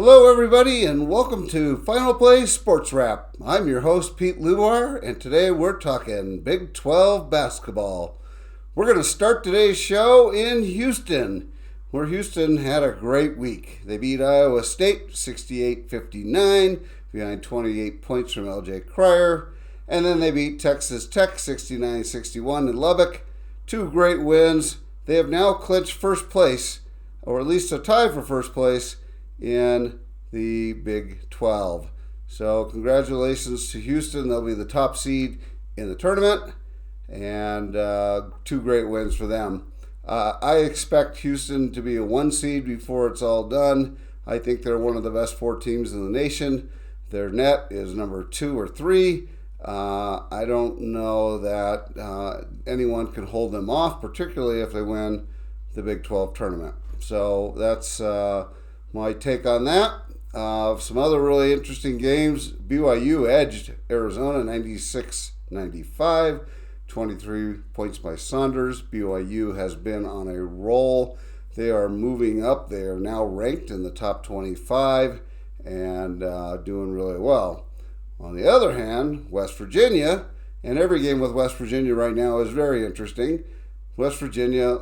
Hello, everybody, and welcome to Final Play Sports Wrap. I'm your host, Pete Lubar, and today we're talking Big 12 basketball. We're going to start today's show in Houston, where Houston had a great week. They beat Iowa State 68-59, behind 28 points from L.J. Cryer, and then they beat Texas Tech 69-61 in Lubbock. Two great wins. They have now clinched first place, or at least a tie for first place, in the Big 12. So congratulations to Houston. They'll be the top seed in the tournament, and two great wins for them. I expect Houston to be a 1 seed before it's all done. I think they're one of the best 4 teams in the nation. Their net is number 2 or 3. I don't know that anyone can hold them off, particularly if they win the Big 12 tournament. So that's my take on that. Some other really interesting games. BYU edged Arizona 96-95, 23 points by Saunders. BYU has been on a roll. They are moving up. They are now ranked in the top 25 and doing really well. On the other hand, West Virginia, and every game with West Virginia right now is very interesting. West Virginia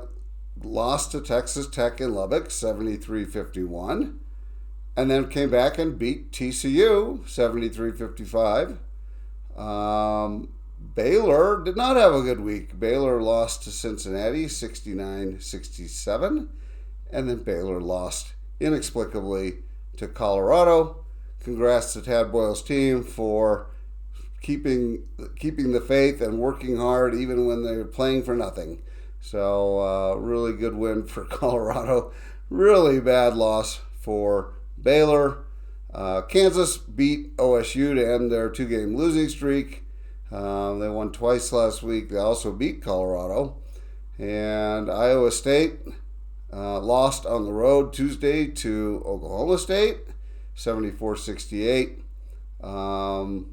lost to Texas Tech in Lubbock, 73-51, and then came back and beat TCU, 73-55. Baylor did not have a good week. Baylor lost to Cincinnati, 69-67, and then Baylor lost inexplicably to Colorado. Congrats to Tad Boyle's team for keeping the faith and working hard even when they're playing for nothing. So really good win for Colorado. Really bad loss for Baylor. Kansas beat OSU to end their 2-game losing streak. They won twice last week. They also beat Colorado. And Iowa State lost on the road Tuesday to Oklahoma State, 74-68. And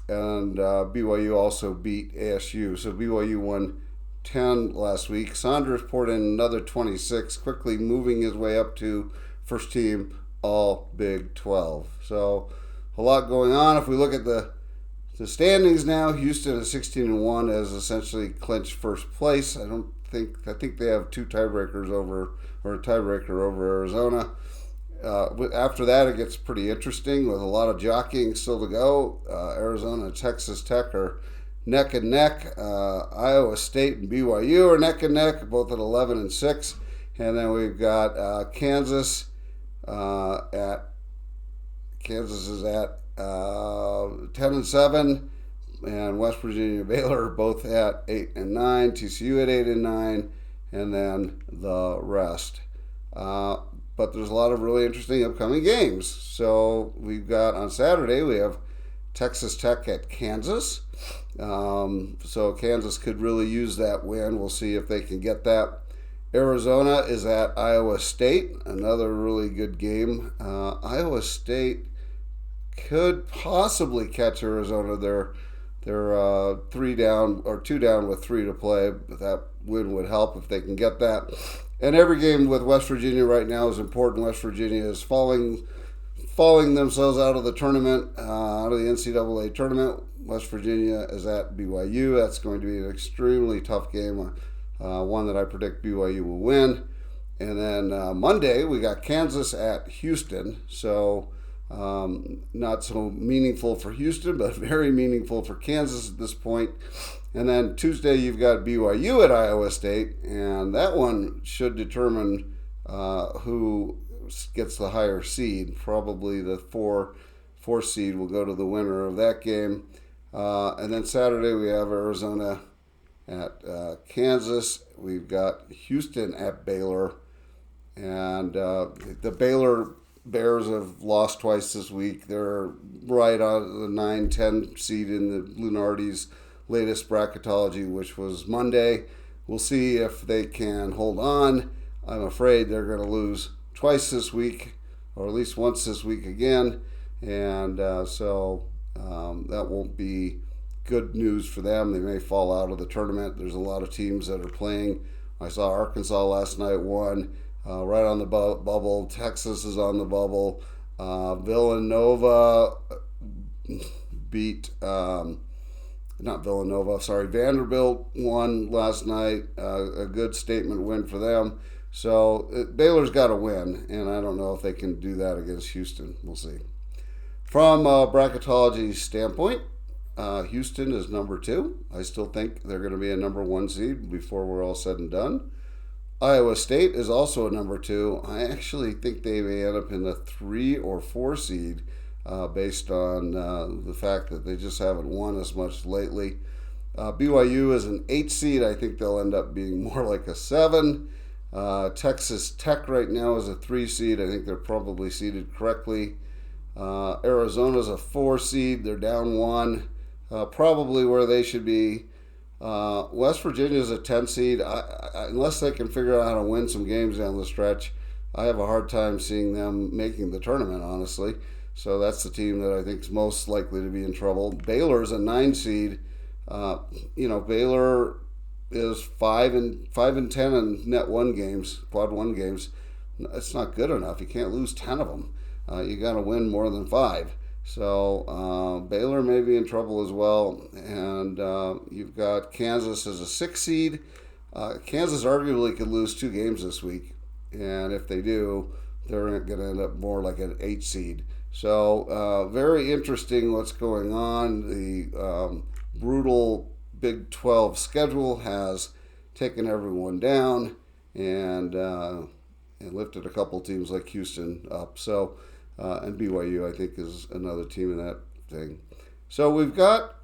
BYU also beat ASU. So BYU won 10 last week. Saunders poured in another 26, quickly moving his way up to first team all Big 12. So a lot going on. If we look at the standings now, Houston at 16-1 has essentially clinched first place. I think they have 2 tiebreakers over, or a tiebreaker over Arizona. After that, it gets pretty interesting with a lot of jockeying still to go. Arizona and Texas Tech are neck and neck. Iowa State and BYU are neck and neck, both at 11-6. And then we've got Kansas is at 10-7, and West Virginia and Baylor are both at 8-9. TCU at 8-9, and then the rest. But there's a lot of really interesting upcoming games. So we've got on Saturday we have Texas Tech at Kansas. So Kansas could really use that win. We'll see if they can get that. Arizona is at Iowa State, another really good game. Iowa State could possibly catch Arizona. They're 3 down or 2 down with 3 to play. But that win would help if they can get that. And every game with West Virginia right now is important. West Virginia is falling themselves out of the tournament, out of the NCAA tournament. West Virginia is at BYU. That's going to be an extremely tough game, one that I predict BYU will win. And then Monday, we got Kansas at Houston. So not so meaningful for Houston, but very meaningful for Kansas at this point. And then Tuesday, you've got BYU at Iowa State, and that one should determine who gets the higher seed. Probably the 4 seed will go to the winner of that game. And then Saturday, we have Arizona at Kansas. We've got Houston at Baylor. And the Baylor Bears have lost twice this week. They're right on the 9-10 seed in the Lunardi's latest bracketology, which was Monday. We'll see if they can hold on. I'm afraid they're going to lose twice this week, or at least once this week again. And so that won't be good news for them. They may fall out of the tournament. There's a lot of teams that are playing. I saw Arkansas last night won. right on the bubble. Texas is on the bubble. Villanova beat, not Villanova, sorry, Vanderbilt won last night. A good statement win for them. So Baylor's got to win, and I don't know if they can do that against Houston. We'll see. From a bracketology standpoint, Houston is number 2. I still think they're going to be a number 1 seed before we're all said and done. Iowa State is also a number 2. I actually think they may end up in the 3 or 4 seed based on the fact that they just haven't won as much lately. BYU is an 8 seed. I think they'll end up being more like a 7. Texas Tech right now is a 3 seed. I think they're probably seeded correctly. Arizona's a 4 seed. They're down 1, probably where they should be. West Virginia's a 10 seed. Unless they can figure out how to win some games down the stretch, I have a hard time seeing them making the tournament, honestly. So that's the team that I think is most likely to be in trouble. Baylor's a 9 seed. Baylor is 5 and 10 in net 1 games, quad 1 games. It's not good enough. You can't lose 10 of them. You got to win more than 5. So Baylor may be in trouble as well. And you've got Kansas as a 6 seed. Kansas arguably could lose 2 games this week. And if they do, they're going to end up more like an 8 seed. So very interesting what's going on. The brutal Big 12 schedule has taken everyone down and lifted a couple teams like Houston up. So, and BYU, I think, is another team in that thing. So we've got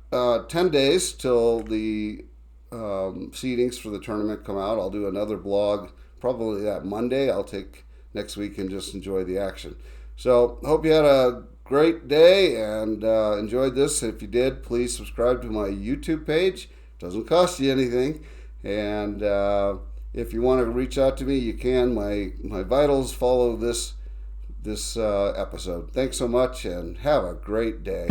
10 days till the seedings for the tournament come out. I'll do another blog probably that Monday. I'll take next week and just enjoy the action. So hope you had a great day and enjoyed this. If you did, please subscribe to my YouTube page. It doesn't cost you anything. And if you want to reach out to me, you can. My vitals follow this episode. Thanks so much and have a great day.